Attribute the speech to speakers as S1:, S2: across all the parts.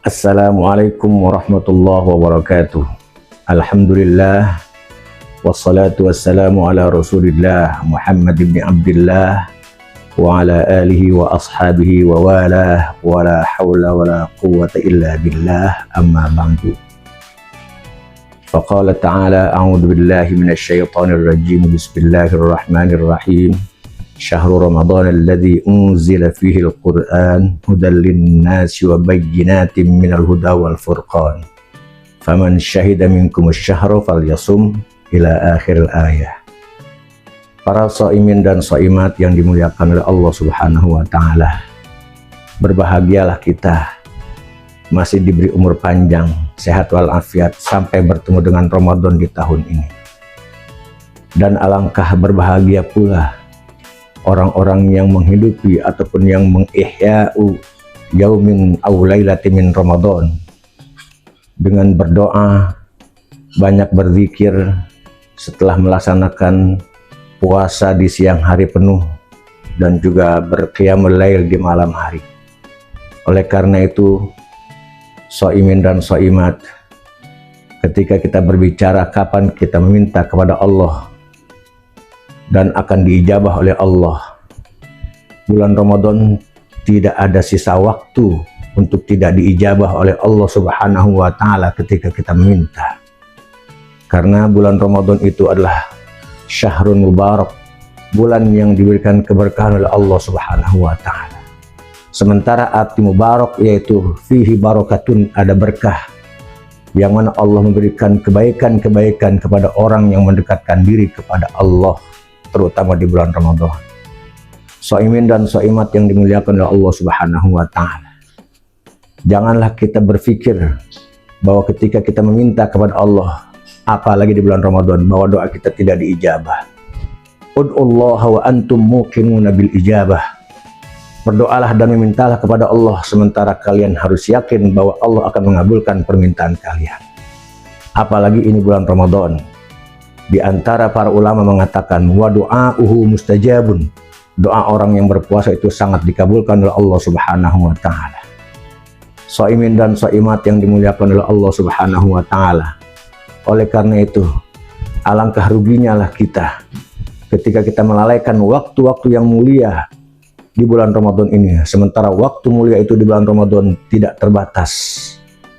S1: Assalamualaikum warahmatullahi wabarakatuh. Alhamdulillah wassalatu wassalamu ala Rasulillah Muhammad ibn Abdullah wa ala alihi wa ashabihi wa wala wa la hawla wa la quwwata illa billah, amma ba'du. Faqala ta'ala a'udzu billahi minasy syaithanir rajim. Bismillahirrahmanirrahim. Syahrul Ramadan alladzi unzila fihi al-Qur'an hudan lin-nasi wa bayyinatin minal huda wal furqan. Faman syahida minkum asy-syahra falyasum ila akhir ayah. Para shaimin dan shaimat yang dimuliakan oleh Allah Subhanahu wa taala. Berbahagialah kita masih diberi umur panjang, sehat walafiat sampai bertemu dengan Ramadan di tahun ini. Dan alangkah berbahagia pula orang-orang yang menghidupi ataupun yang mengihya'u yaumin aw lailatin min Ramadan dengan berdoa, banyak berzikir setelah melaksanakan puasa di siang hari penuh dan juga berqiyamul lail di malam hari. Oleh karena itu, shaimin dan shaimat, ketika kita berbicara kapan kita meminta kepada Allah dan akan diijabah oleh Allah, bulan Ramadan tidak ada sisa waktu untuk tidak diijabah oleh Allah Subhanahu wa taala ketika kita meminta. Karena bulan Ramadan itu adalah syahrun mubarak, bulan yang diberikan keberkahan oleh Allah Subhanahu wa taala. Sementara arti mubarak yaitu fihi barakatun, ada berkah, yang mana Allah memberikan kebaikan-kebaikan kepada orang yang mendekatkan diri kepada Allah, terutama di bulan Ramadan. Shaimin dan shaimat yang dimuliakan oleh Allah Subhanahu wa taala, janganlah kita berpikir bahwa ketika kita meminta kepada Allah, apalagi di bulan Ramadan, bahwa doa kita tidak diijabah. Ud'ullaha wa antum muqinuna bil ijabah. Berdoalah dan memintalah kepada Allah sementara kalian harus yakin bahwa Allah akan mengabulkan permintaan kalian. Apalagi ini bulan Ramadan. Di antara para ulama mengatakan wa du'auhu mustajabun. Doa orang yang berpuasa itu sangat dikabulkan oleh Allah Subhanahu wa taala. Shaimin dan shaimat yang dimuliakan oleh Allah Subhanahu wa taala. Oleh karena itu, alangkah ruginya lah kita ketika kita melalaikan waktu-waktu yang mulia di bulan Ramadan ini, sementara waktu mulia itu di bulan Ramadan tidak terbatas.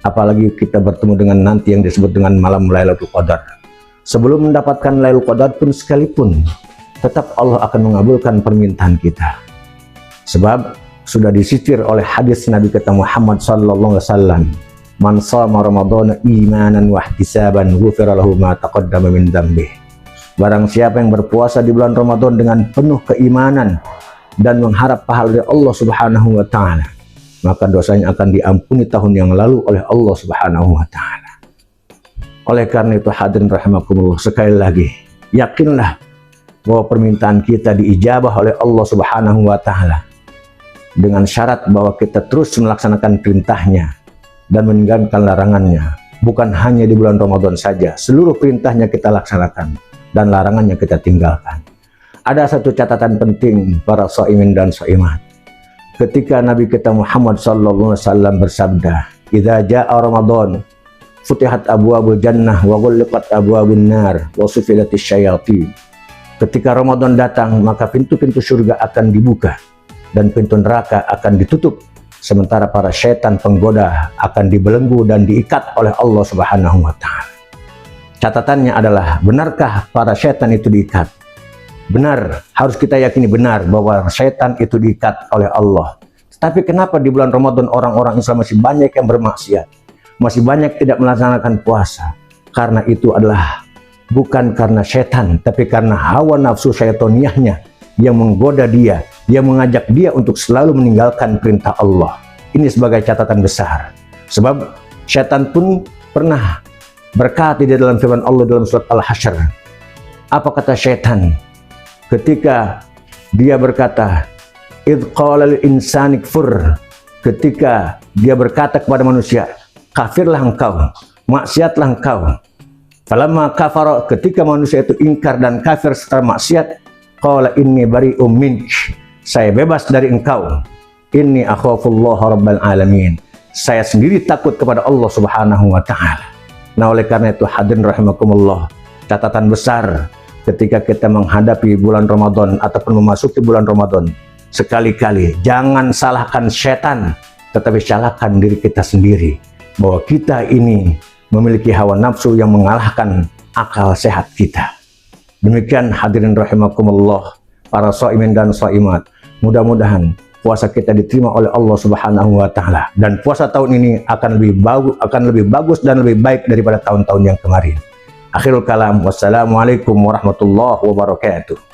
S1: Apalagi kita bertemu dengan nanti yang disebut dengan malam Lailatul Qadar. Sebelum mendapatkan Lailatul Qadar pun sekalipun, tetap Allah akan mengabulkan permintaan kita. Sebab sudah disisir oleh hadis Nabi kita Muhammad sallallahu alaihi wasallam, man shama ramadhana imanan wa ihtisaban ghufira lahu ma taqaddama min dzambih. Barang siapa yang berpuasa di bulan Ramadan dengan penuh keimanan dan mengharap pahala dari Allah Subhanahu wa taala, maka dosanya akan diampuni tahun yang lalu oleh Allah Subhanahu wa taala. Oleh karena itu hadirin rahimakumullah, sekali lagi yakinlah bahwa permintaan kita diijabah oleh Allah Subhanahu wa taala dengan syarat bahwa kita terus melaksanakan perintahnya dan meninggalkan larangannya. Bukan hanya di bulan Ramadan saja, seluruh perintahnya kita laksanakan dan larangannya kita tinggalkan. Ada satu catatan penting para shaimin dan shaimat. Ketika Nabi kita Muhammad sallallahu alaihi wasallam bersabda, "Idza jaa Ramadan futihat abwabul jannah wa ghulqat abwabun nar wa sufilatis syayatin." Ketika Ramadan datang, maka pintu-pintu surga akan dibuka dan pintu neraka akan ditutup, sementara para syaitan penggoda akan dibelenggu dan diikat oleh Allah Subhanahu wa taala. Catatannya adalah, benarkah para syaitan itu diikat? Benar, harus kita yakini benar bahwa syaitan itu diikat oleh Allah. Tapi kenapa di bulan Ramadan orang-orang Islam masih banyak yang bermaksiat? Masih banyak tidak melaksanakan puasa? Karena itu adalah bukan karena setan, tapi karena hawa nafsu syaitoniyahnya yang menggoda dia, yang mengajak dia untuk selalu meninggalkan perintah Allah. Ini sebagai catatan besar. Sebab setan pun pernah berkata di dalam firman Allah dalam surat Al-Hasyr. Apa kata setan? Ketika dia berkata, "Idz qala lil insani kfur." Ketika dia berkata kepada manusia, "Kafirlah engkau, maksiatlah engkau." Falamma kafara, ketika manusia itu ingkar dan kafir setelah maksiat, qala inni bari'um mink, saya bebas dari engkau. Inni akhafullaha rabbal alamin, saya sendiri takut kepada Allah Subhanahu wa Ta'ala. Nah, oleh karena itu hadirin rahimakumullah, catatan besar ketika kita menghadapi bulan Ramadan ataupun memasuki bulan Ramadan, sekali-kali jangan salahkan setan, tetapi salahkan diri kita sendiri, bahwa kita ini memiliki hawa nafsu yang mengalahkan akal sehat kita. Demikian hadirin rahimakumullah, para shaimin dan shaimat, mudah-mudahan puasa kita diterima oleh Allah Subhanahu wa Ta'ala, dan puasa tahun ini akan lebih bagus dan lebih baik daripada tahun-tahun yang kemarin. Akhirul kalam, wassalamualaikum warahmatullahi wabarakatuh.